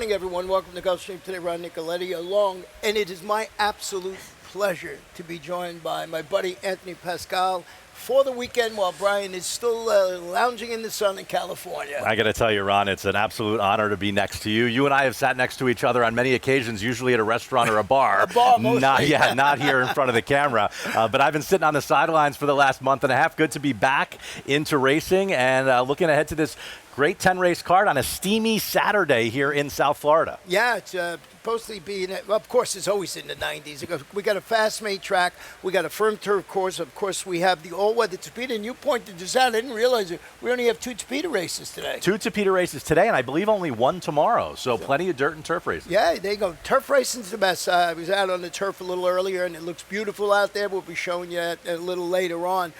morning, everyone. Welcome to Gulfstream today. Ron Nicoletti along, and it is my absolute pleasure to be joined by my buddy Anthony Pascal for the weekend while Brian is still lounging in the sun in California. I got to tell you, Ron, it's an absolute honor to be next to you. You and I have sat next to each other on many occasions, usually at a restaurant or a bar. A bar, mostly. Not here in front of the camera. But I've been sitting on the sidelines for the last month and a half. Good to be back into racing and looking ahead to this great 10-race card on a steamy Saturday here in South Florida. Yeah, it's supposed to be, of course, it's always in the 90s. We got a fast-made track. We got a firm turf course. Of course, we have the all-weather Tapeta, and you pointed this out. I didn't realize it. We only have 2 Tapeta races today. 2 Tapeta races today, and I believe only 1 tomorrow, so plenty of dirt and turf races. Yeah, there you go. Turf racing's the best. I was out on the turf a little earlier, and it looks beautiful out there. We'll be showing you that a little later on.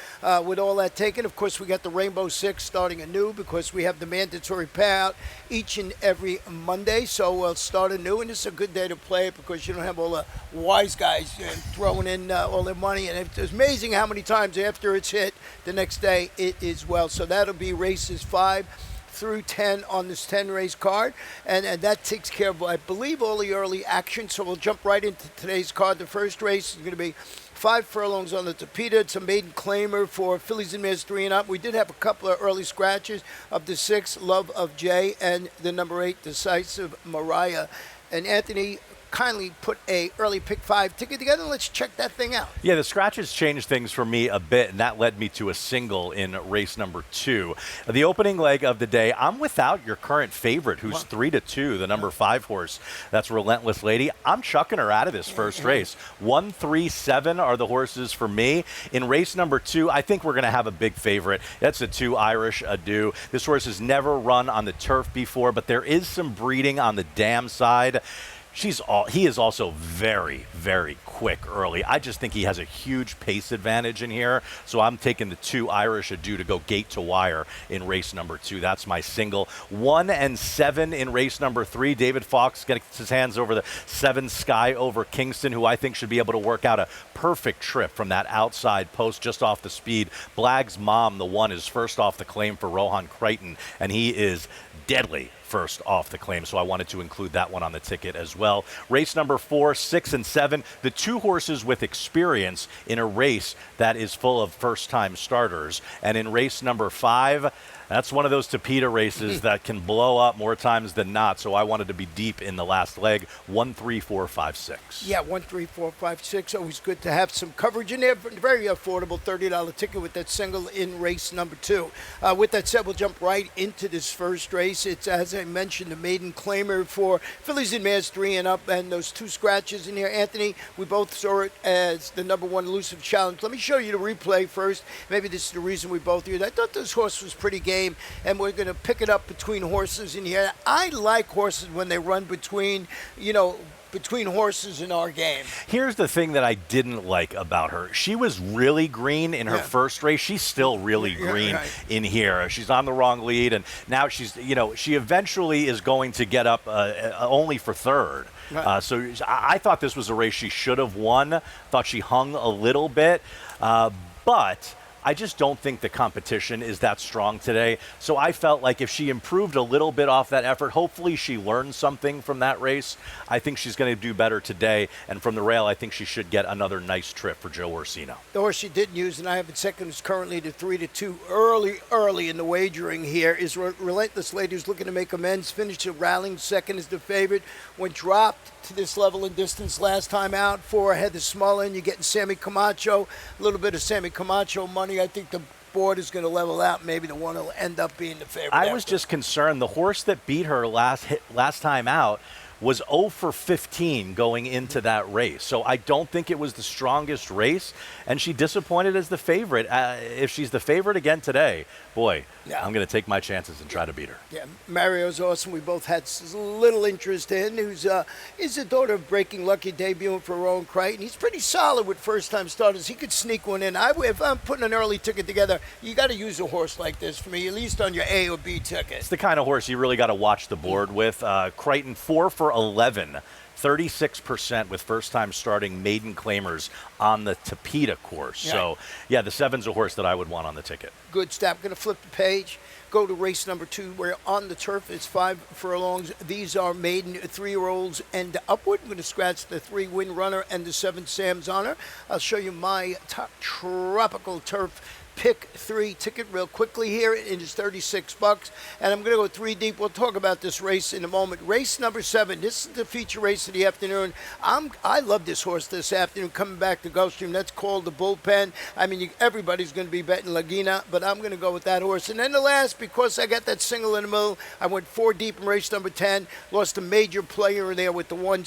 With all that taken, of course, we got the Rainbow Six starting anew because we have the mandatory payout each and every Monday, so we'll start anew, and this is a good day to play it because you don't have all the wise guys throwing in all their money, and it's amazing how many times after it's hit the next day it is well. So that'll be races 5 through 10 on this 10-race card, and that takes care of, I believe, all the early action. So we'll jump right into today's card. The first race is going to be 5 furlongs on the Tapeta. It's a maiden claimer for fillies and mares 3 and up. We did have a couple of early scratches of the 6, Love of Jay, and the number 8, Decisive Mariah. And Anthony kindly put a early pick 5 ticket together. Let's check that thing out. Yeah, the scratches changed things for me a bit, and that led me to a single in race number 2. The opening leg of the day, I'm without your current favorite, who's 3-2, the number 5 horse. That's Relentless Lady. I'm chucking her out of this first race. 1, 3, 7 are the horses for me. In race number 2, I think we're going to have a big favorite. That's a 2, Irish Ado. This horse has never run on the turf before, but there is some breeding on the dam side. He is also very, very quick early. I just think he has a huge pace advantage in here. So I'm taking the 2, Irish Ado, to go gate to wire in race number 2. That's my single. 1 and 7 in race number 3. David Fox gets his hands over the 7, Sky Over Kingston, who I think should be able to work out a perfect trip from that outside post just off the speed. Blagg's Mom, the 1, is first off the claim for Rohan Crichton, and he is deadly first off the claim, so I wanted to include that one on the ticket as well. Race number 4, 6, and 7, the 2 horses with experience in a race that is full of first-time starters. And in race number 5, that's one of those Tapeta races that can blow up more times than not, so I wanted to be deep in the last leg. 1, 3, 4, 5, 6. Yeah, 1, 3, 4, 5, 6. Always good to have some coverage in there. Very affordable $30 ticket with that single in race number 2. With that said, we'll jump right into this first race. It's, as I mentioned, the maiden claimer for fillies and mares 3 and up, and those 2 scratches in here. Anthony, we both saw it as the number 1 Elusive Challenge. Let me show you the replay first. Maybe this is the reason we both used. I thought this horse was pretty game, and we're going to pick it up between horses in here. I like horses when they run between horses in our game. Here's the thing that I didn't like about her. She was really green in her first race. She's still really green in here. She's on the wrong lead, and now she's, she eventually is going to get up only for 3rd. So I thought this was a race she should have won. Thought she hung a little bit, but I just don't think the competition is that strong today. So I felt like if she improved a little bit off that effort, hopefully she learned something from that race. I think she's going to do better today. And from the rail, I think she should get another nice trip for Joe Orsino. The horse she didn't use, and I have in second, is currently the 3-2. Early in the wagering here is Relentless Lady, who's looking to make amends. Finished a rallying second is the favorite. When dropped to this level and distance last time out, 4 ahead, the small end. You're getting Sammy Camacho, a little bit of Sammy Camacho money. I think the board is going to level out. Maybe the one will end up being the favorite. I was just concerned. The horse that beat her last time out was 0 for 15 going into that race. So I don't think it was the strongest race, and she disappointed as the favorite. If she's the favorite again today, boy, I'm going to take my chances and try to beat her. Yeah, Mario's awesome. We both had a little interest in, who's is the daughter of Breaking Lucky, debuting for Rowan Crichton. He's pretty solid with first-time starters. He could sneak one in. If I'm putting an early ticket together, you got to use a horse like this for me, at least on your A or B ticket. It's the kind of horse you really got to watch the board with. Crichton, 4 for 11. 36% with first-time starting maiden claimers on the Tapeta course. Yeah. So, yeah, the 7's a horse that I would want on the ticket. Good step. Going to flip the page. go to race number 2, where on the turf it's 5 furlongs. These are maiden 3-year-olds and upward. I'm going to scratch the 3 Win Runner and the 7 Sam's Honor. I'll show you my top tropical turf pick 3 ticket real quickly here. It is $36, and I'm going to go 3 deep. We'll talk about this race in a moment. Race number 7. This is the feature race of the afternoon. I love this horse this afternoon coming back to Gulfstream. That's called the Bullpen. I mean, everybody's going to be betting Laguna, but I'm going to go with that horse. And then the last, because I got that single in the middle, I went 4 deep in race number 10. Lost a major player in there with the one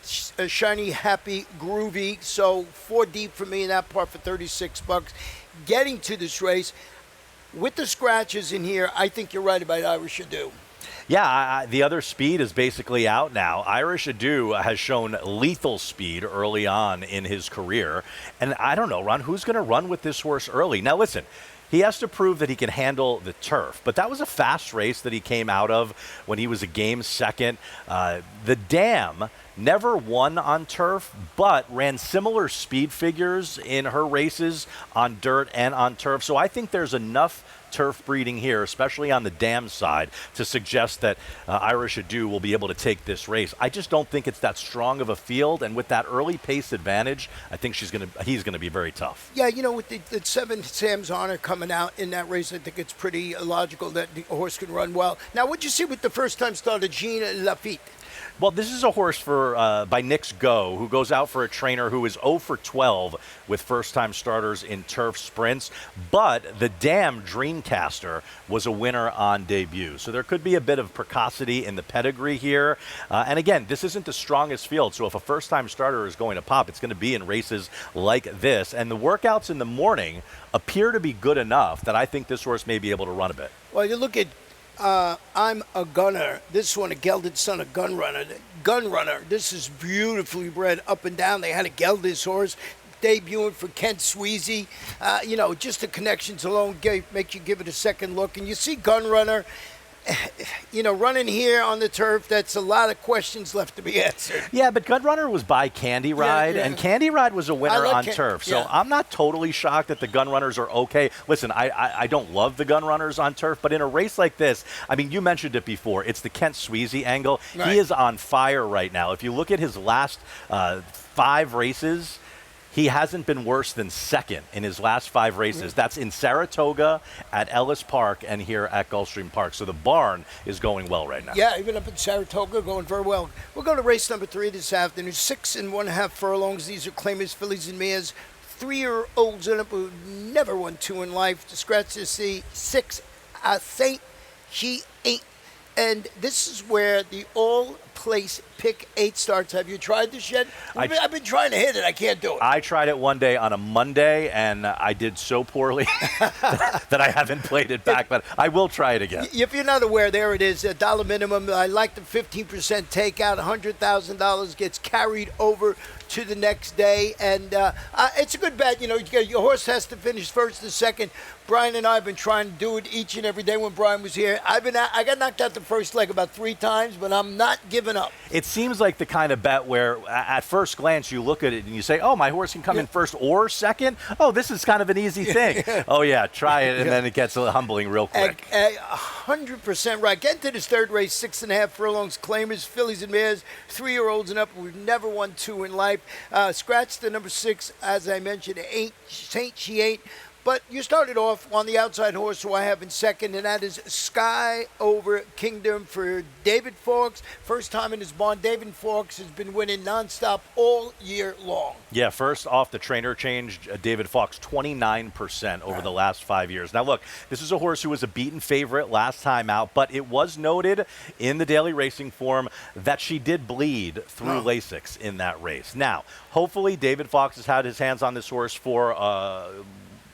shiny, happy, groovy. So 4 deep for me in that part for $36. Getting to this race with the scratches in here, I think you're right about Irish Ado. Yeah, the other speed is basically out now. Irish Ado has shown lethal speed early on in his career. And I don't know, Ron, who's going to run with this horse early? Now, listen, he has to prove that he can handle the turf. But that was a fast race that he came out of when he was a game second. The Dam never won on turf, but ran similar speed figures in her races on dirt and on turf. So I think there's enough turf breeding here, especially on the Dam side, to suggest that Irish Ado will be able to take this race. I just don't think it's that strong of a field, and with that early pace advantage, I think he's going to be very tough. Yeah, you know, with the 7 Sam's Honor coming out in that race, I think it's pretty logical that the horse can run well. Now, what'd you see with the first-time starter, Jean Lafitte? Well, this is a horse by Nick's Go, who goes out for a trainer who is 0 for 12 with first-time starters in turf sprints. But the Dam Dreamcaster was a winner on debut. So there could be a bit of precocity in the pedigree here. And again, this isn't the strongest field. So if a first-time starter is going to pop, it's going to be in races like this. And the workouts in the morning appear to be good enough that I think this horse may be able to run a bit. Well, you look at I'm a Gunner. This one, a gelded son of Gun Runner. Gun Runner. This is beautifully bred up and down. They had to geld this horse, debuting for Kent Sweezy. You know, just the connections alone make you give it a second look. And you see Gun Runner, you know, running here on the turf, that's a lot of questions left to be answered. Yeah, but Gun Runner was by Candy Ride, and Candy Ride was a winner on turf. So I'm not totally shocked that the Gun Runners are okay. Listen, I don't love the Gun Runners on turf, but in a race like this, I mean, you mentioned it before, it's the Kent Sweezy angle. Right. He is on fire right now. If you look at his last 5 races, he hasn't been worse than second in his last 5 races. That's in Saratoga, at Ellis Park, and here at Gulfstream Park. So the barn is going well right now. Yeah, even up in Saratoga, going very well. We'll go to race number 3 this afternoon. 6 1/2 furlongs. These are claimers, fillies, and mares. 3-year-olds in it who never won 2 in life. To scratch to see 6, Saint, she ain't. And this is where the all-place pick 8 starts. Have you tried this yet? I've been trying to hit it. I can't do it. I tried it one day on a Monday, and I did so poorly that I haven't played it back, but I will try it again. If you're not aware, there it is, $1 minimum. I like the 15% takeout. $100,000 gets carried over to the next day, and it's a good bet. You know, your horse has to finish first and second. Brian and I have been trying to do it each and every day when Brian was here. I got knocked out the first leg about 3 times, but I'm not giving up. It seems like the kind of bet where at first glance you look at it and you say, oh, my horse can come in first or second. Oh, this is kind of an easy thing. Oh, yeah, try it, and then it gets humbling real quick. 100% right. Get into this third race, 6 1/2 furlongs, claimers, fillies and mares, 3-year-olds and up. We've never won 2 in life. Scratch the number 6, as I mentioned, Saint She Ain't. But you started off on the outside horse who I have in second, and that is Sky Over Kingdom for David Fawkes. First time in his barn. David Fawkes has been winning nonstop all year long. Yeah, first off the trainer change, David Fawkes, 29% over the last 5 years. Now, look, this is a horse who was a beaten favorite last time out, but it was noted in the daily racing form that she did bleed through Lasix in that race. Now, hopefully David Fawkes has had his hands on this horse for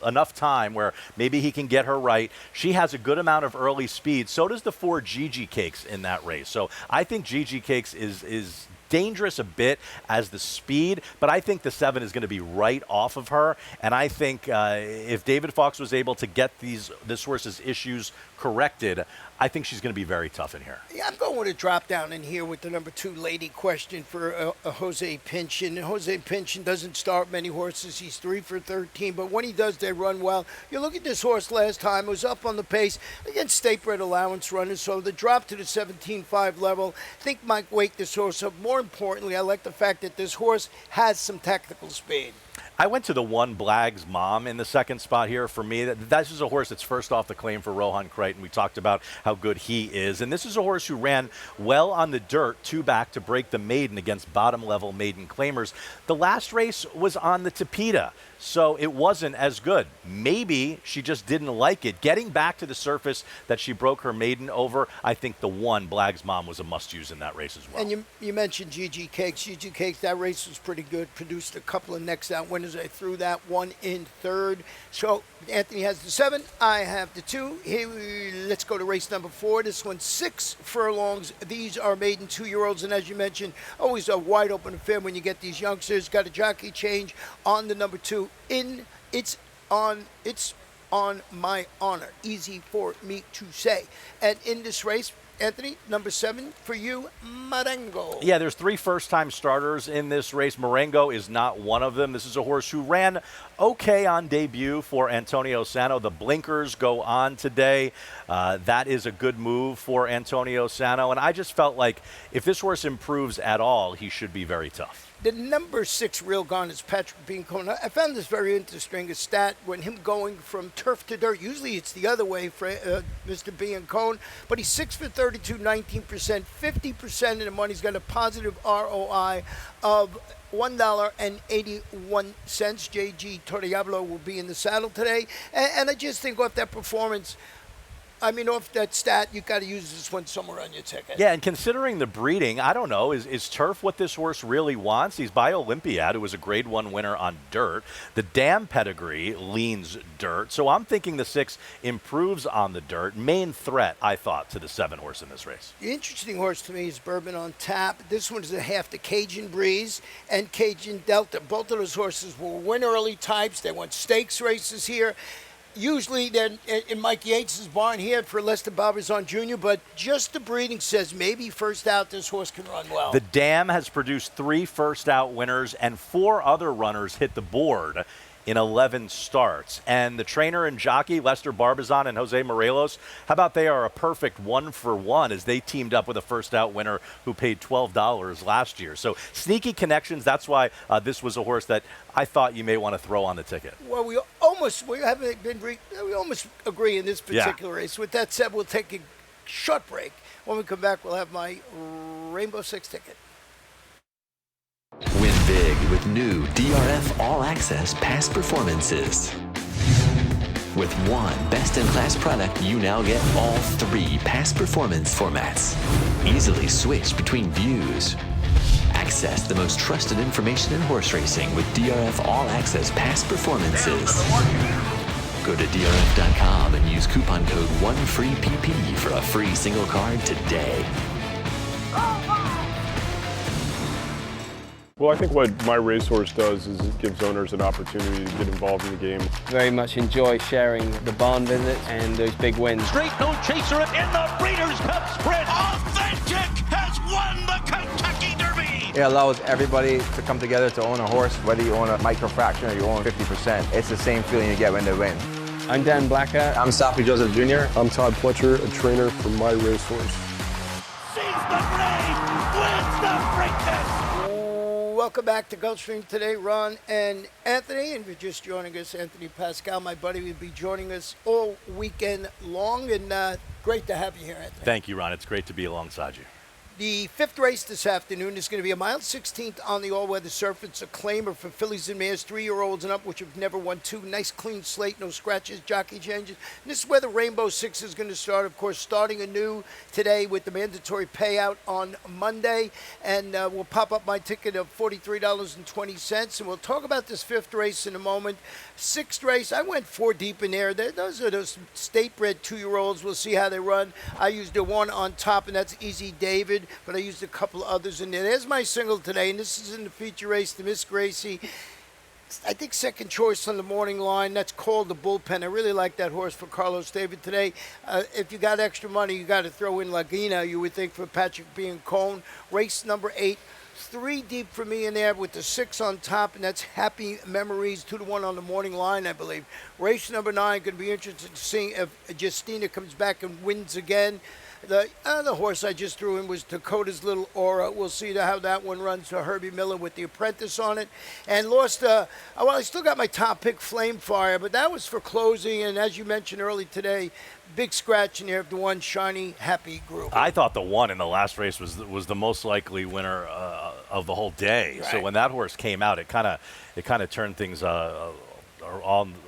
enough time where maybe he can get her right. She has a good amount of early speed. So does the 4 Gigi Cakes in that race. So I think Gigi Cakes is dangerous a bit as the speed, but I think the 7 is going to be right off of her. And I think if David Fawkes was able to get this horse's issues corrected, I think she's going to be very tough in here. Yeah, I'm going with a drop down in here with the number 2 Lady Question for Jose Pinchin. And Jose Pinchin doesn't start many horses. He's 3 for 13, but when he does, they run well. You look at this horse last time, it was up on the pace against state-bred allowance runners, so the drop to the 17.5 level, I think might wake this horse up. More importantly, I like the fact that this horse has some technical speed. I went to the 1 Blag's Mom in the second spot here. For me, this is a horse that's first off the claim for Rohan Crichton. We talked about how good he is. And this is a horse who ran well on the dirt, 2 back to break the maiden against bottom-level maiden claimers. The last race was on the Tapeta, so it wasn't as good. Maybe she just didn't like it. Getting back to the surface that she broke her maiden over, I think the 1 Blag's Mom was a must-use in that race as well. And you mentioned Gigi Cakes. Gigi Cakes, that race was pretty good. Produced a couple of next-out winners. I threw that one in third. So Anthony has the 7. I have the 2. Here, let's go to race number 4. This one's 6 furlongs. These are maiden 2-year-olds. And as you mentioned, always a wide-open affair when you get these youngsters. Got a jockey change on the number 2. It's on my honor. Easy for me to say. And in this race, Anthony, number 7 for you, Marengo. Yeah, there's 3 first-time starters in this race. Marengo is not one of them. This is a horse who ran okay on debut for Antonio Sano. The blinkers go on today. That is a good move for Antonio Sano. And I just felt like if this horse improves at all, he should be very tough. The number 6 real gone is Patrick Biancone. I found this very interesting, a stat when him going from turf to dirt. Usually it's the other way for Mr. Biancone, but he's 6 for 32, 19%, 50% of the money. He's got a positive ROI of $1.81. J.G. Torriablo will be in the saddle today. And I just think off that performance, I mean, off that stat, you got to use this one somewhere on your ticket. Yeah, and considering the breeding, I don't know, is turf what this horse really wants? He's by Olympiad, who was a Grade 1 winner on dirt. The Dam pedigree leans dirt, so I'm thinking the 6 improves on the dirt. Main threat, I thought, to the 7 horse in this race. The interesting horse to me is Bourbon on Tap. This one is a half the Cajun Breeze and Cajun Delta. Both of those horses were win-early types. They won stakes races here. Usually they're in Mike Yates' barn here for Lester Barbizon Jr., but just the breeding says maybe first out this horse can run well. The Dam has produced 3 first out winners and 4 other runners hit the board in 11 starts. And the trainer and jockey, Lester Barbizon and Jose Morelos, how about they are a perfect 1-for-1 as they teamed up with a first out winner who paid $12 last year. So sneaky connections. That's why this was a horse that I thought you may want to throw on the ticket. Well, we almost agree in this particular race. With that said, we'll take a short break. When we come back, we'll have my Rainbow 6 ticket. Win big with new DRF All Access past performances. With one best-in-class product, you now get all 3 past performance formats. Easily switch between views. Access the most trusted information in horse racing with DRF All Access past performances. Go to DRF.com and use coupon code 1FREEPP for a free single card today. Well, I think what My Racehorse does is it gives owners an opportunity to get involved in the game. Very much enjoy sharing the barn visits and those big wins. Straight no chaser in the Breeders' Cup Sprint. Authentic has won the Kentucky Derby. It allows everybody to come together to own a horse, whether you own a micro fraction or you own 50%. It's the same feeling you get when they win. I'm Dan Blacker. I'm Safi Joseph Jr. I'm Todd Fletcher, a trainer for My Racehorse. Sees the grade, wins the Preakness. Welcome back to Gulfstream today, Ron and Anthony. And if you're just joining us, Anthony Pascal, my buddy, will be joining us all weekend long. And great to have you here, Anthony. Thank you, Ron. It's great to be alongside you. The 5th race this afternoon is going to be a mile 16th on the all-weather surface, a claimer for fillies and mares, 3-year-olds and up, which have never won 2. Nice clean slate, no scratches, jockey changes. And this is where the Rainbow 6 is going to start, of course, starting anew today with the mandatory payout on Monday. And we'll pop up my ticket of $43.20. And we'll talk about this 5th race in a moment. 6th race, I went 4 deep in there. Those are those state-bred 2-year-olds. We'll see how they run. I used the 1 on top, and that's Easy David. But I used a couple others in there. There's my single today, and this is in the feature race, the Miss Gracie. I think second choice on the morning line. That's called the bullpen. I really like that horse for Carlos David today. If you got extra money, you got to throw in Laguna, you would think, for Patrick being Cone. Race number 8. 3 deep for me in there with the 6 on top, and that's Happy Memories, 2-1 on the morning line, I believe. Race number 9, going to be interested to see if Justina comes back and wins again. The horse I just threw in was Dakota's Little Aura. We'll see how that one runs to Herbie Miller with the Apprentice on it. And lost, well, I still got my top pick, Flamefire, but that was for closing. And as you mentioned early today, big scratch in there of the one Shiny Happy Group. I thought the one in the last race was the most likely winner of the whole day. Right. So when that horse came out, it kind of turned things all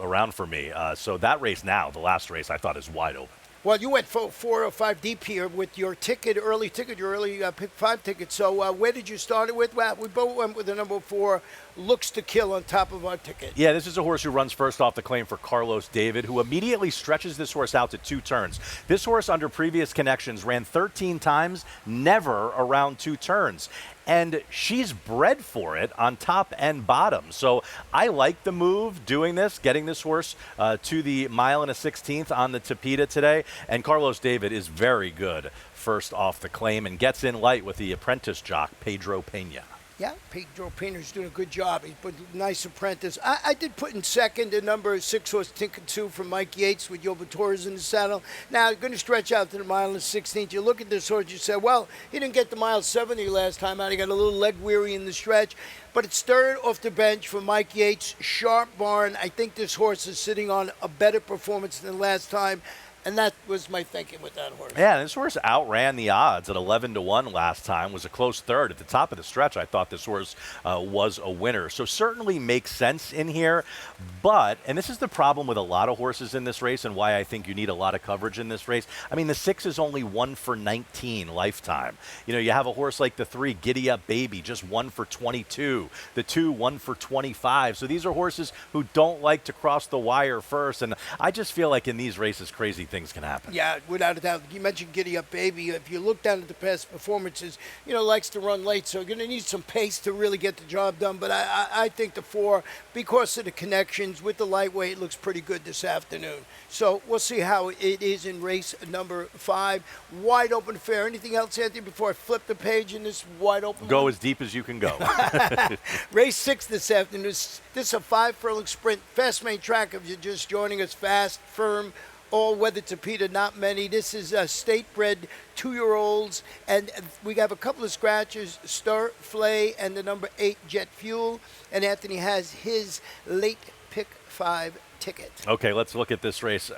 around for me. So that race now, the last race, I thought is wide open. Well, you went 4 or 5 deep here with your early pick 5 ticket. So where did you start it with? Well, we both went with the number 4, Looks to Kill, on top of our ticket. Yeah, this is a horse who runs first off the claim for Carlos David, who immediately stretches this horse out to 2 turns. This horse, under previous connections, ran 13 times, never around 2 turns. And she's bred for it on top and bottom. So I like the move doing this, getting this horse to the 1 1/16 on the Tapeta today. And Carlos David is very good first off the claim and gets in light with the apprentice jock, Pedro Pena. Yeah, Pedro Pena's doing a good job. He's put a nice apprentice. I did put in second the number 6 horse Tinkatu from Mike Yates with Yoba Torres in the saddle. Now, going to stretch out to the 1 1/16. You look at this horse, you say, well, he didn't get the 1:70 last time out. He got a little leg weary in the stretch. But it's third off the bench for Mike Yates. Sharp barn. I think this horse is sitting on a better performance than last time. And that was my thinking with that horse. Yeah, this horse outran the odds at 11-1 last time, was a close third. At the top of the stretch, I thought this horse was a winner. So certainly makes sense in here. But, and this is the problem with a lot of horses in this race and why I think you need a lot of coverage in this race. I mean, the 6 is only 1 for 19 lifetime. You know, you have a horse like the 3, Giddy Up Baby, just 1 for 22. The 2, 1 for 25. So these are horses who don't like to cross the wire first. And I just feel like in these races, crazy things can happen. Yeah, without a doubt. You mentioned Giddy Up Baby. If you look down at the past performances, you know, likes to run late, so you're going to need some pace to really get the job done. But I think the 4, because of the connections with the lightweight, looks pretty good this afternoon. So we'll see how it is in race number 5. Wide open affair. Anything else, Anthony, before I flip the page in this wide open Go one? as deep as you can go. Race 6 this afternoon. This is a 5-furlong sprint. Fast main track if you're just joining us. Fast, firm, all-weather Tapeta, not many. This is state-bred 2-year-olds, and we have a couple of scratches, Star Flay and the number 8, Jet Fuel, and Anthony has his late pick 5 ticket. Okay, let's look at this race.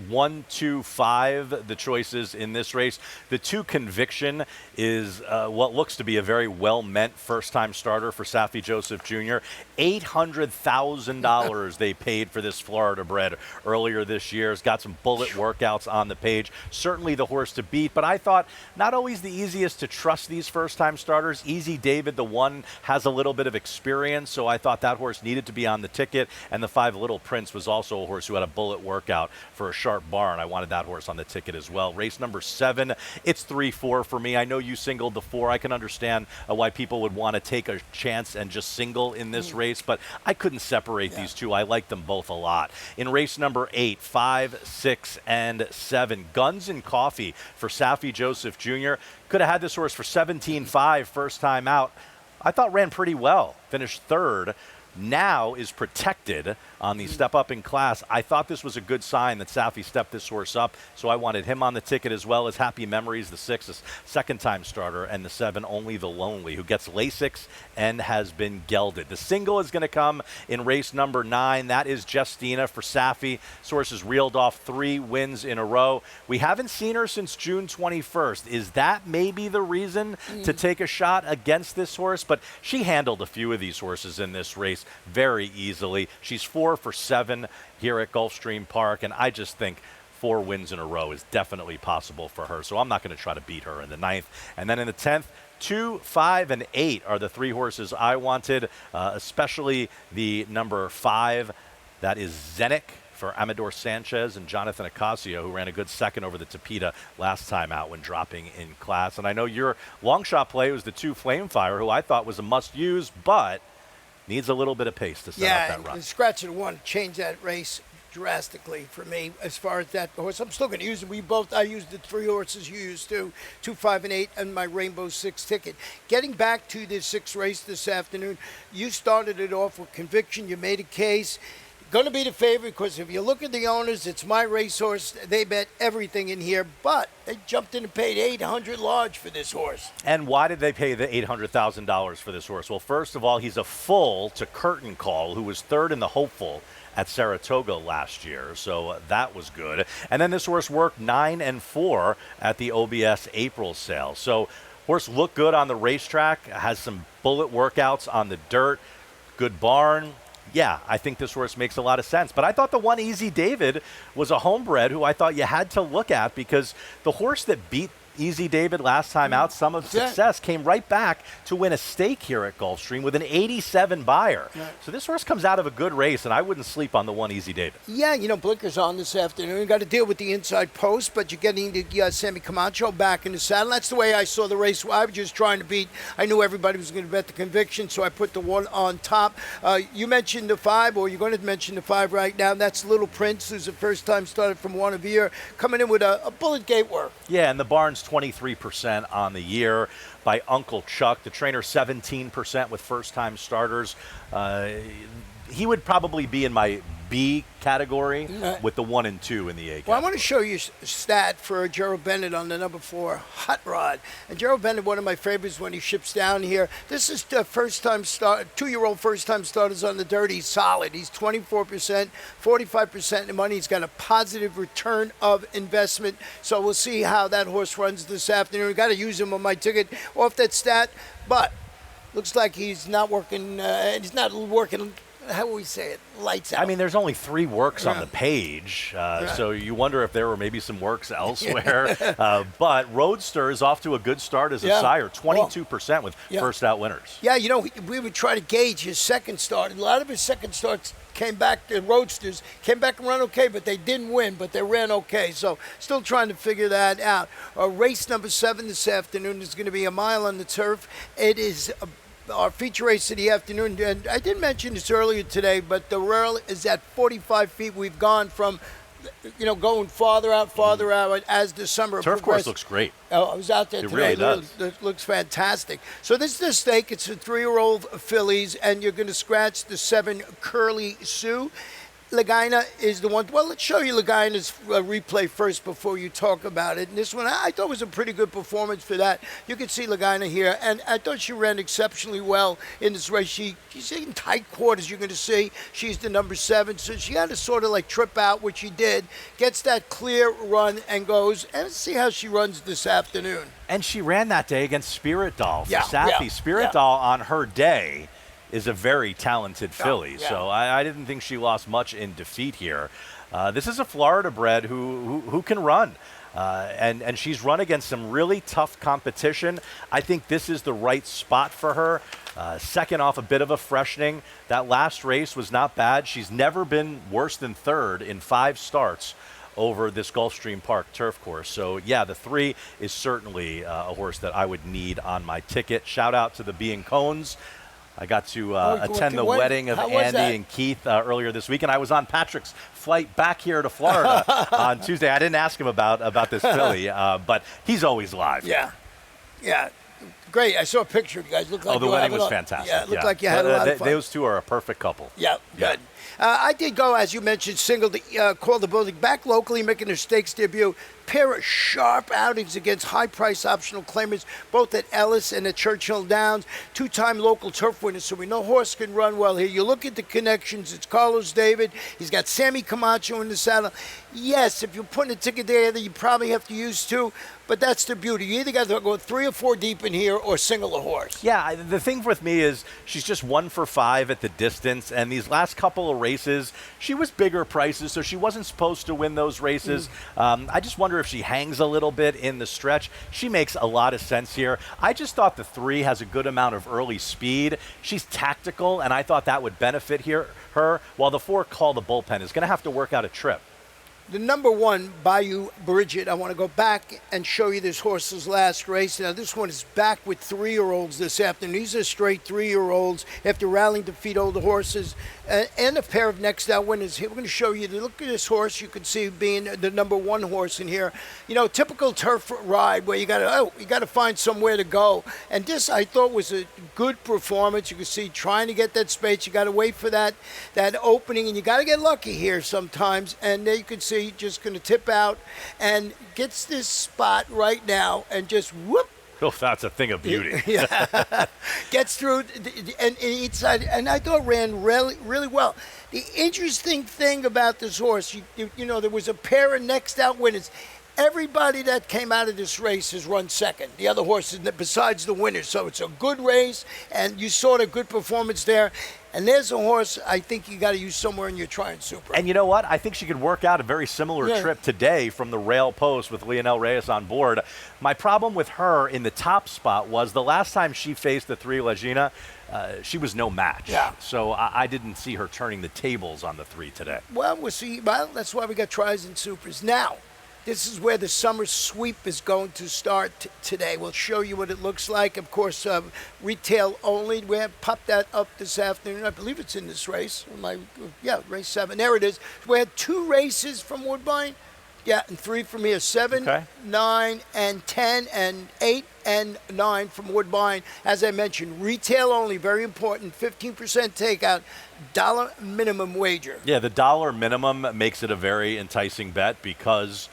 1, 2, 5, the choices in this race. The 2, Conviction, is what looks to be a very well-meant first-time starter for Safi Joseph Jr. $800,000 they paid for this Florida bred earlier this year. It's got some bullet workouts on the page. Certainly the horse to beat, but I thought not always the easiest to trust these first-time starters. Easy David, the 1, has a little bit of experience, so I thought that horse needed to be on the ticket, and the 5, Little Prince, was also a horse who had a bullet workout for a sharp barn. I wanted that horse on the ticket as well. Race number 7, it's 3-4 for me. I know you singled the 4. I can understand why people would want to take a chance and just single in this race, but I couldn't separate these 2. I like them both a lot. In race number 8, 5, 6, and 7, Guns and Coffee for Safi Joseph Jr. Could have had this horse for 17.5 first time out. I thought ran pretty well. Finished 3rd. Now is protected on the step up in class. I thought this was a good sign that Safi stepped this horse up, so I wanted him on the ticket, as well as Happy Memories, the 6, a second-time starter, and the 7, Only the Lonely, who gets Lasix and has been gelded. The single is going to come in race number 9. That is Justina for Safi. This horse has reeled off 3 wins in a row. We haven't seen her since June 21st. Is that maybe the reason to take a shot against this horse? But she handled a few of these horses in this race very easily. She's 4 for 7 here at Gulfstream Park, and I just think 4 wins in a row is definitely possible for her. So I'm not going to try to beat her in the 9th. And then in the 10th, 2, 5, and 8 are the 3 horses I wanted, especially the number 5. That is Zenik for Amador Sanchez and Jonathan Ocasio, who ran a good second over the Tapeta last time out when dropping in class. And I know your long shot play was the 2, Flamefire, who I thought was a must-use, but Needs a little bit of pace to set up that run. The scratch of the one changed that race drastically for me as far as that horse. I'm still going to use it. I used the 3 horses you used too, 2, 5, and 8, and my Rainbow 6 ticket. Getting back to the 6th race this afternoon, you started it off with conviction. You made a case. Going to be the favorite because if you look at the owners, it's my racehorse. They bet everything in here, but they jumped in and paid $800 large for this horse. And why did they pay the $800,000 for this horse? Well, first of all, he's a full to Curtain Call, who was 3rd in the Hopeful at Saratoga last year, so that was good. And then this horse worked 9 and 4 at the OBS April sale. So horse looked good on the racetrack, has some bullet workouts on the dirt, good barn. Yeah, I think this horse makes a lot of sense. But I thought the one Easy David was a homebred who I thought you had to look at because the horse that beat Easy David last time out, Some of Success, came right back to win a stake here at Gulfstream with an 87 buyer. So this horse comes out of a good race, and I wouldn't sleep on the one Easy David. Yeah, Blinker's on this afternoon. You got to deal with the inside post, but you're getting the Sammy Camacho back in the saddle. That's the way I saw the race. I was just trying to beat. I knew everybody was going to bet the conviction, so I put the one on top. You mentioned the 5, or you're going to mention the 5 right now. That's Little Prince, who's the first time started from one of year, coming in with a bullet gate work. Yeah, and the barn's 23% on the year by Uncle Chuck. The trainer 17% with first-time starters. He would probably be in my B category with the 1 and 2 in the A category. Well, I want to show you a stat for Gerald Bennett on the number 4 Hot Rod. And Gerald Bennett, one of my favorites when he ships down here. This is the first-time start, 2-year-old first-time starters on the dirt. He's solid. He's 24%, 45% in money. He's got a positive return of investment. So we'll see how that horse runs this afternoon. We've got to use him on my ticket off that stat. But looks like he's not working. He's not working. How will we say it? Lights out. I mean, there's only 3 works on the page, so you wonder if there were maybe some works elsewhere. But Roadster is off to a good start as a sire, 22% with first out winners. Yeah, we would try to gauge his second start. A lot of his second starts came back, the Roadsters came back and ran okay, but they didn't win, but they ran okay. So still trying to figure that out. Race number 7 this afternoon is going to be a mile on the turf. It is our feature race of the afternoon, and I didn't mention this earlier today, but the rail is at 45 feet. We've gone from, going farther out as the summer Turf course looks great. Oh, I was out there today. Really does. It looks fantastic. So this is the stake. It's a 3-year-old fillies, and you're going to scratch the 7 Curly Sue. Lagina is the one. Well, let's show you Lagina's replay first before you talk about it. And this one, I thought was a pretty good performance for that. You can see Lagina here, and I thought she ran exceptionally well in this race. She's in tight quarters, you're going to see. She's the number 7, so she had to sort of like trip out, which she did. Gets that clear run and goes. And let's see how she runs this afternoon. And she ran that day against Spirit Doll for Safi. Spirit Doll on her day is a very talented filly, so I didn't think she lost much in defeat here. This is a Florida bred who can run, and she's run against some really tough competition. I think this is the right spot for her. Second off a bit of a freshening. That last race was not bad. She's never been worse than 3rd in 5 starts over this Gulfstream Park turf course. So, yeah, the 3 is certainly a horse that I would need on my ticket. Shout out to the Being Cones. I got to attend the wedding of Andy and Keith earlier this week, and I was on Patrick's flight back here to Florida on Tuesday. I didn't ask him about this filly, but he's always live. Yeah. Great. I saw a picture of you guys. Looked like the wedding was fantastic. Yeah, it looked like you had a lot of fun. Those 2 are a perfect couple. Yeah, good. I did go, as you mentioned, single to call the building back locally, making their stakes debut. Pair of sharp outings against high-price optional claimants, both at Ellis and at Churchill Downs. 2-time local turf winners, so we know horse can run well here. You look at the connections. It's Carlos David. He's got Sammy Camacho in the saddle. Yes, if you're putting a ticket there, you probably have to use 2. But that's the beauty. You either got to go 3 or 4 deep in here or single a horse. Yeah, the thing with me is she's just 1 for 5 at the distance, and these last couple of races, she was bigger prices, so she wasn't supposed to win those races. I just wonder if she hangs a little bit in the stretch. She makes a lot of sense here. I just thought the 3 has a good amount of early speed. She's tactical, and I thought that would benefit her, while the 4 Call the Bullpen is going to have to work out a trip. The number 1, Bayou Bridget, I want to go back and show you this horse's last race. Now, this one is back with 3-year-olds this afternoon. These are straight 3-year-olds after rallying to feed older horses and a pair of next out winners. Here, we're going to show you, look at this horse. You can see being the number 1 horse in here. You know, typical turf ride where you got to find somewhere to go. And this, I thought, was a good performance. You can see trying to get that space. You got to wait for that opening, and you got to get lucky here sometimes. And there you can see just going to tip out and gets this spot right now and just whoop. Oh, that's a thing of beauty. Yeah. Gets through and inside, and I thought ran really, really well. The interesting thing about this horse, you know, there was a pair of next out winners. Everybody that came out of this race has run second. The other horses, besides the winners. So it's a good race, and you saw the good performance there. And there's a horse I think you got to use somewhere in your Try and Super. And you know what? I think she could work out a very similar trip today from the rail post with Lionel Reyes on board. My problem with her in the top spot was the last time she faced the 3 Legina, she was no match. Yeah. So I didn't see her turning the tables on the 3 today. Well, we'll see. Well, that's why we got Tries and Supers. Now, this is where the summer sweep is going to start today. We'll show you what it looks like. Of course, retail only. We have popped that up this afternoon. I believe it's in this race. Race 7. There it is. We had 2 races from Woodbine. Yeah, and 3 from here. 7, 9, and 10, and 8 and 9 from Woodbine. As I mentioned, retail only, very important. 15% takeout, dollar minimum wager. Yeah, the dollar minimum makes it a very enticing bet because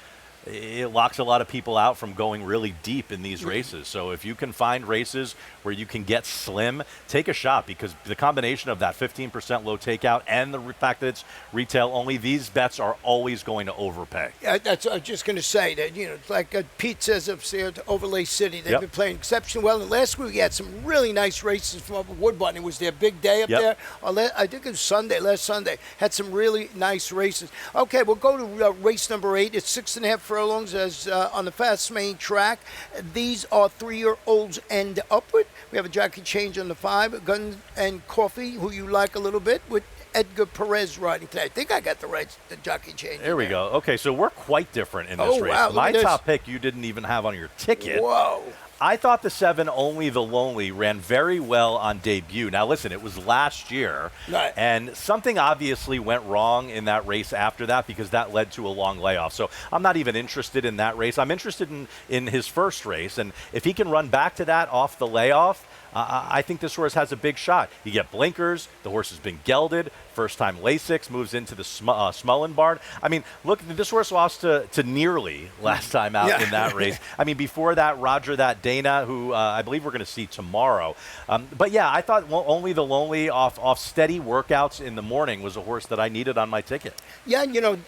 it locks a lot of people out from going really deep in these races. So if you can find races where you can get slim, take a shot, because the combination of that 15% low takeout and the fact that it's retail only, these bets are always going to overpay. I was just going to say that, you know, it's like Pete says up there to Overlay City. They've been playing exceptionally well. And last week we had some really nice races from up at Woodbine. It was their big day up there. I think it was last Sunday. Had some really nice races. Okay, we'll go to race number 8. It's 6.5 furlongs as on the fast main track. These are 3-year-olds and upward. We have a jockey change on the 5, Gun and Coffee, who you like a little bit, with Edgar Perez riding today. I think I got the jockey change. There we go. Okay, so we're quite different in this race. Wow, My top pick you didn't even have on your ticket. Whoa. I thought the 7, Only the Lonely, ran very well on debut. Now, listen, it was last year, and something obviously went wrong in that race after that, because that led to a long layoff. So I'm not even interested in that race. I'm interested in his first race, and if he can run back to that off the layoff, I think this horse has a big shot. You get blinkers. The horse has been gelded. First-time Lasix, moves into the Smullen barn. I mean, look, this horse lost to Nearly last time out in that race. I mean, before that, Roger That Dana, who I believe we're going to see tomorrow. But yeah, I thought Only the Lonely off steady workouts in the morning was a horse that I needed on my ticket. Yeah, you know,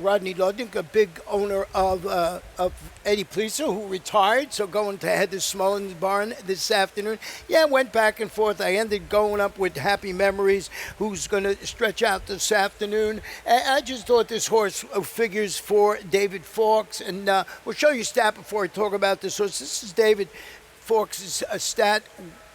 Rodney Ludnick, a big owner of Eddie Pleaser, who retired, so going to head to Smullen's barn this afternoon. Yeah, went back and forth. I ended going up with Happy Memories, who's going to stretch out this afternoon. And I just thought this horse figures for David Fawkes. And we'll show you a stat before I talk about this horse. This is David Fawkes' stat.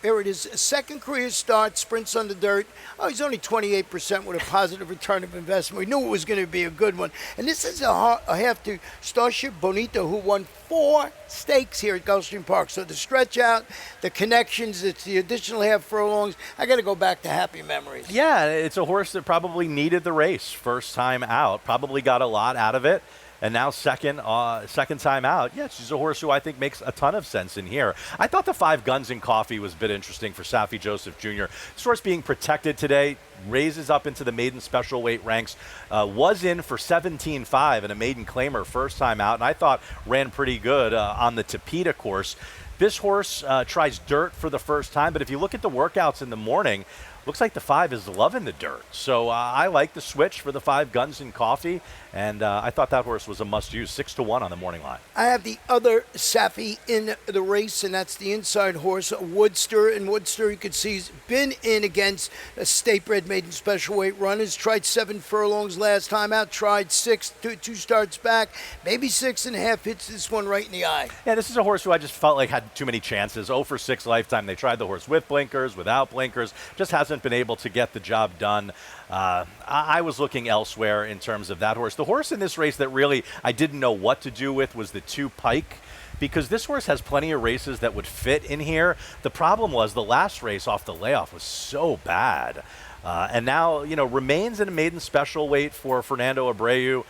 Here it is. Second career start, sprints on the dirt. Oh, he's only 28% with a positive return of investment. We knew it was going to be a good one. And this is a half to Starship Bonito, who won 4 stakes here at Gulfstream Park. So the stretch out, the connections, it's the additional half furlongs. I got to go back to Happy Memories. Yeah, it's a horse that probably needed the race first time out, probably got a lot out of it. And now second time out, yeah, she's a horse who I think makes a ton of sense in here. I thought the 5 Guns and Coffee was a bit interesting for Safi Joseph Jr. This horse being protected today, raises up into the maiden special weight ranks, was in for 17.5 in a maiden claimer first time out, and I thought ran pretty good on the Tapeta course. This horse tries dirt for the first time, but if you look at the workouts in the morning, looks like the 5 is loving the dirt. So I like the switch for the 5 Guns and Coffee, and I thought that horse was a must-use, 6-1 on the morning line. I have the other Safi in the race, and that's the inside horse, Woodster. And Woodster, you can see, he's been in against a state-bred maiden special weight runners. Tried 7 furlongs last time out, tried 6, two starts back, maybe 6.5, hits this one right in the eye. Yeah, this is a horse who I just felt like had too many chances. 0 for 6 lifetime. They tried the horse with blinkers, without blinkers. Just hasn't hasn't been able to get the job done. I was looking elsewhere in terms of that horse. The horse in this race that really I didn't know what to do with was the 2 Pike, because this horse has plenty of races that would fit in here. The problem was the last race off the layoff was so bad. And now, remains in a maiden special weight for Fernando Abreu.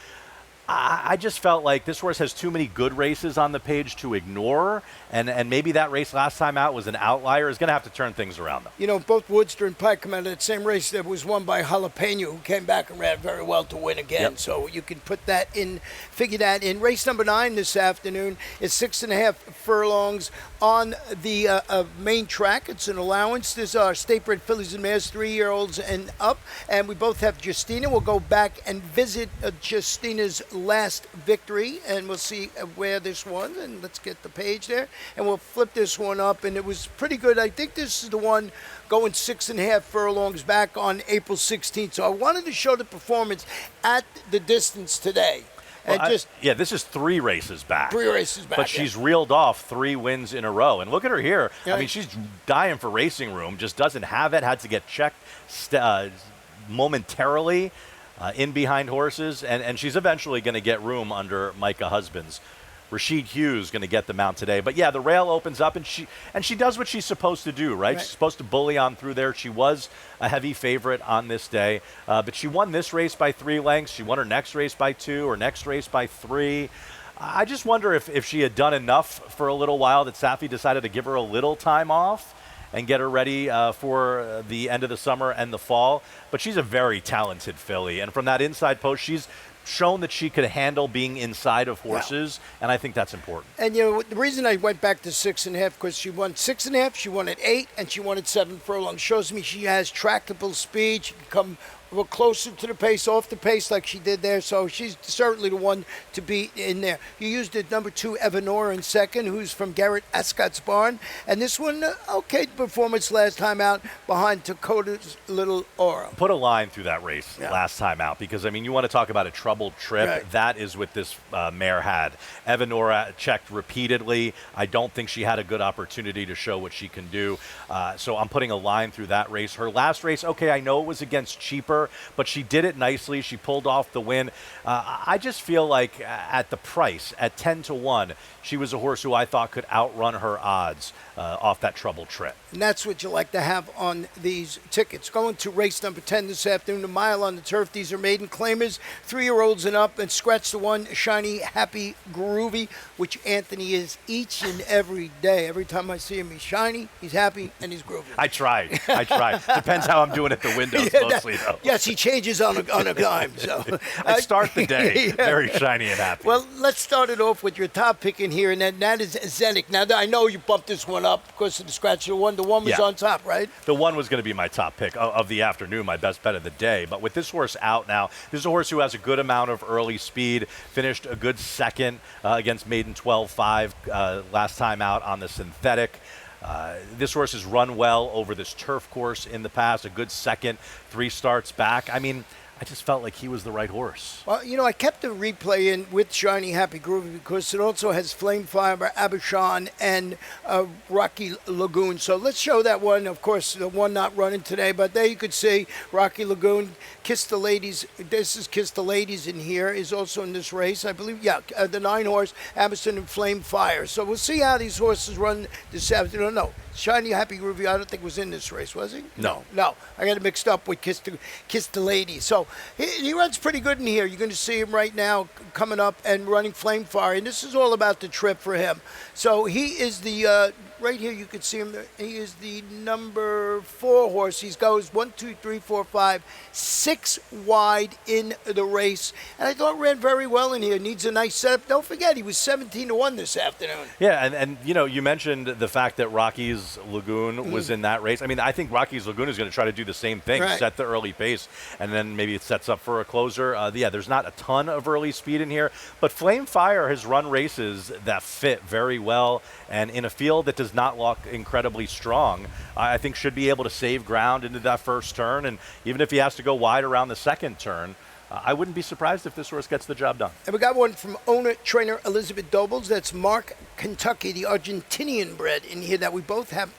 I just felt like this horse has too many good races on the page to ignore, and maybe that race last time out was an outlier. Is going to have to turn things around, though. Both Woodster and Pike come out of that same race that was won by Jalapeno, who came back and ran very well to win again. Yep. So you can put that in, figure that in. Race number 9 this afternoon is 6.5 furlongs on the main track. It's an allowance. There's our state-bred fillies and mares, 3-year-olds and up. And we both have Justina. We'll go back and visit Justina's last victory, and we'll see where this one, and let's get the page there, and we'll flip this one up, and it was pretty good. I think this is the one going 6.5 furlongs back on April 16th. So I wanted to show the performance at the distance today. Well, this is 3 races back. 3 races back. But she's reeled off 3 wins in a row. And look at her here. Yeah. I mean, she's dying for racing room, just doesn't have it, had to get checked momentarily. In behind horses, and she's eventually going to get room under Micah Husbands. Rashid Hughes going to get the mount today. But yeah, the rail opens up, and she does what she's supposed to do, right? She's supposed to bully on through there. She was a heavy favorite on this day, but she won this race by 3 lengths. She won her next race by 2, or next race by 3. I just wonder if she had done enough for a little while that Safi decided to give her a little time off and get her ready for the end of the summer and the fall. But she's a very talented filly. And from that inside post, she's shown that she could handle being inside of horses, and I think that's important. And, the reason I went back to 6.5, because she won 6.5, she won at 8, and she won at 7 furlongs. Shows me she has tractable speed. She can come a little closer to the pace, off the pace like she did there. So she's certainly the one to be in there. You used the number 2 Evanora in second, who's from Garrett Ascott's barn. And this one, okay performance last time out behind Dakota's Little Aura. Put a line through that race last time out, because, I mean, you want to talk about a troubled trip. Right. That is what this mare had. Evanora checked repeatedly. I don't think she had a good opportunity to show what she can do. So I'm putting a line through that race. Her last race, okay, I know it was against cheaper, but she did it nicely. She pulled off the win. I just feel like at the price, at 10-1, she was a horse who I thought could outrun her odds off that troubled trip. And that's what you like to have on these tickets. Going to race number 10 this afternoon, a mile on the turf. These are maiden claimers, 3-year-olds and up, and scratch the one, Shiny, Happy, Groovy, which Anthony is each and every day. Every time I see him, he's shiny, he's happy, and he's groovy. I try. Depends how I'm doing at the windows mostly, though. Yes, he changes on a dime. So I start the day very shiny and happy. Well, let's start it off with your top pick in here, and that is Zenik. Now, I know you bumped this one up because of the scratch of the one. The one was on top, right? The one was going to be my top pick of the afternoon, my best bet of the day. But with this horse out now, this is a horse who has a good amount of early speed, finished a good second against Maiden 12-5 last time out on the synthetic. This horse has run well over this turf course in the past, a good second, 3 starts back. I mean, I just felt like he was the right horse. Well, I kept the replay in with Shiny Happy Groovy because it also has Flame Fiber, Abishan, and Rocky Lagoon. So let's show that one. Of course, the one not running today, but there you could see Rocky Lagoon, Kiss the Ladies. This is Kiss the Ladies in here, is also in this race. I believe, the 9-horse, Abishan and Flame Fire. So we'll see how these horses run this afternoon. No, Shiny Happy Groovy, I don't think was in this race, was he? No. I got it mixed up with Kiss the Ladies. So he runs pretty good in here. You're going to see him right now coming up and running Flame Fire. And this is all about the trip for him. So he is the, right here you can see him. He is the number 4 horse. He goes 1, 2, 3, 4, 5, 6 wide in the race. And I thought ran very well in here. Needs a nice setup. Don't forget, he was 17-1 this afternoon. Yeah, and you mentioned the fact that Rocky's Lagoon was in that race. I mean, I think Rocky's Lagoon is going to try to do the same thing, set the early pace, and then maybe it sets up for a closer. There's not a ton of early speed in here, but Flame Fire has run races that fit very well, and in a field that does not look incredibly strong, I think should be able to save ground into that first turn, and even if he has to go wide around the second turn, I wouldn't be surprised if this horse gets the job done. And we got one from owner-trainer Elizabeth Dobles. That's Mark Kentucky, the Argentinian bred in here that we both have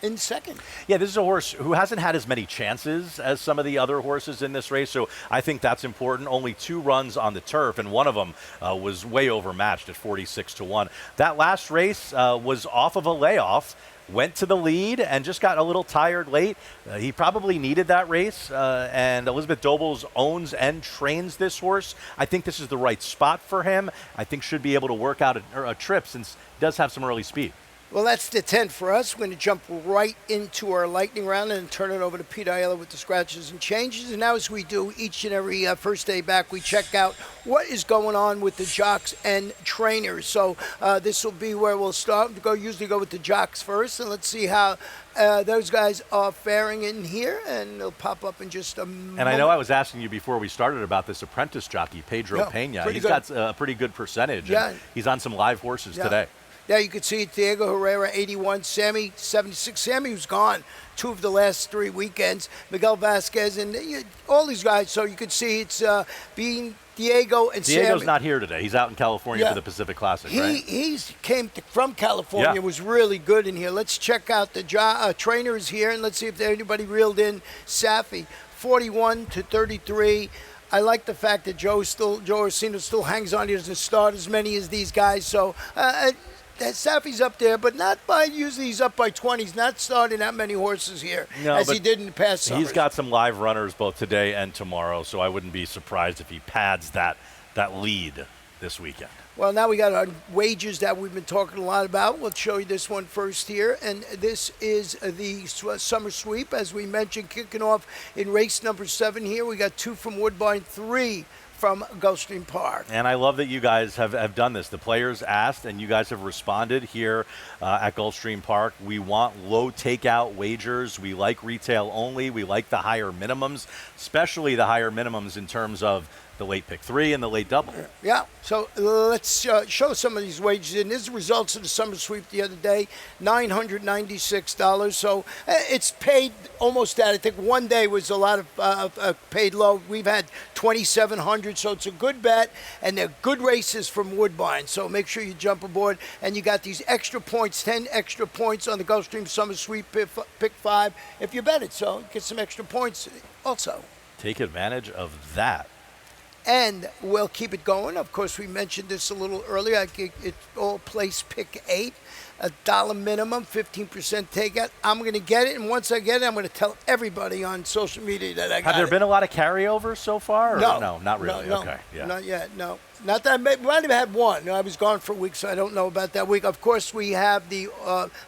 in second. Yeah, this is a horse who hasn't had as many chances as some of the other horses in this race, so I think that's important. Only 2 runs on the turf, and one of them was way overmatched at 46-1. That last race was off of a layoff. Went to the lead and just got a little tired late. He probably needed that race, and Elizabeth Dobles owns and trains this horse. I think this is the right spot for him. I think should be able to work out a trip since he does have some early speed. Well, that's the 10 for us. We're going to jump right into our lightning round and turn it over to Pete Aiello with the scratches and changes. And now, as we do each and every first day back, we check out what is going on with the jocks and trainers. So this will be where we'll start. Usually go with the jocks first, and let's see how those guys are faring in here, and they'll pop up in just a moment. And I know I was asking you before we started about this apprentice jockey, Pedro Pena. He's got a pretty good percentage. Yeah. And he's on some live horses today. There you can see Diego Herrera, 81, Sammy, 76. Sammy was gone 2 of the last 3 weekends. Miguel Vasquez and all these guys. So you can see it's being Diego and Sammy. Diego's not here today. He's out in California for the Pacific Classic, right? He came from California, was really good in here. Let's check out the trainers here, and let's see if anybody reeled in Safi. 41-33. I like the fact that Joe Orsino still hangs on. He doesn't start as many as these guys. So Safi's up there, but not by, usually he's up by 20. He's not starting that many horses here as he did in the past summers. He's got some live runners both today and tomorrow, so I wouldn't be surprised if he pads that lead this weekend. Well, now we got our wagers that we've been talking a lot about. We'll show you this one first here, and this is the summer sweep, as we mentioned, kicking off in race number 7 here. We got 2 from Woodbine, 3 from Gulfstream Park. And I love that you guys have done this. The players asked, and you guys have responded here at Gulfstream Park. We want low takeout wagers. We like retail only. We like the higher minimums, especially the higher minimums in terms of the late pick 3 and the late double. Yeah, so let's show some of these wagers. And this is the results of the summer sweep the other day, $996. So it's paid almost that. I think one day was a lot of paid low. We've had 2,700, so it's a good bet, and they're good races from Woodbine. So make sure you jump aboard, and you got these extra points, 10 extra points on the Gulfstream Summer Sweep pick 5 if you bet it. So get some extra points also. Take advantage of that. And we'll keep it going. Of course, we mentioned this a little earlier. It's all place pick 8, $1 minimum, 15% takeout. I'm going to get it, and once I get it, I'm going to tell everybody on social media that I got it. Have there been a lot of carryovers so far? Or no, not really. No, okay, yeah. Not yet, no. Not that I might have had one. I was gone for a week, so I don't know about that week. Of course, we have the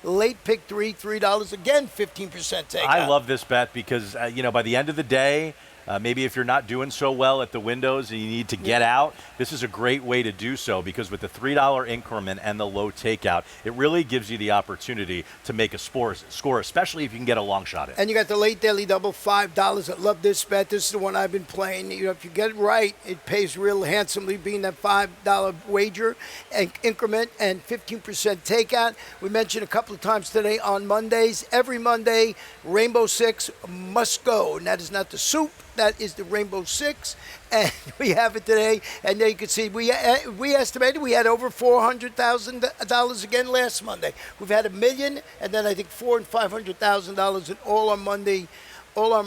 late pick 3, $3, again, 15% takeout. I love this bet because, by the end of the day, maybe if you're not doing so well at the windows and you need to get out, this is a great way to do so because with the $3 increment and the low takeout, it really gives you the opportunity to make a score, especially if you can get a long shot in. And you got the late daily double, $5. I love this bet. This is the one I've been playing. If you get it right, it pays real handsomely, being that $5 wager and increment and 15% takeout. We mentioned a couple of times today on Mondays. Every Monday, Rainbow 6 must go. And that is not the soup. That is the Rainbow 6, and we have it today. And there you can see we estimated we had over $400,000 again last Monday. We've had $1 million, and then I think $400,000 and $500,000 in all our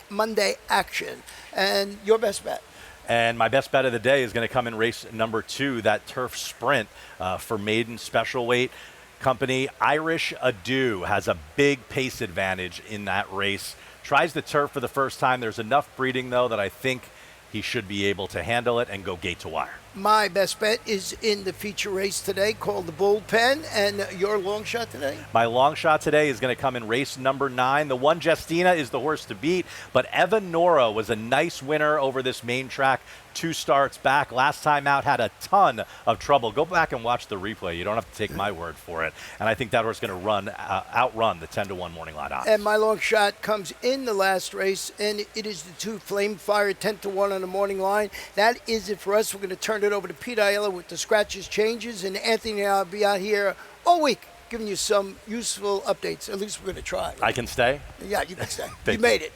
Monday action. And your best bet. And my best bet of the day is going to come in race number 2, that turf sprint for maiden special weight company. Irish Ado has a big pace advantage in that race. Tries the turf for the first time. There's enough breeding, though, that I think he should be able to handle it and go gate to wire. My best bet is in the feature race today called the Bullpen. And your long shot today? My long shot today is going to come in race number 9. The one Justina is the horse to beat, but Eva Nora was a nice winner over this main track 2 starts back. Last time out had a ton of trouble. Go back and watch the replay. You don't have to take my word for it. And I think that horse is going to outrun the 10-1 morning line odds. And my long shot comes in the last race, and it is the 2 Flame Fire 10-1 on the morning line. That is it for us. We're going to turn it over to Pete Aiello with the scratches, changes, and Anthony and I will be out here all week giving you some useful updates. At least we're going to try. I can stay? Yeah, you can stay. You made it.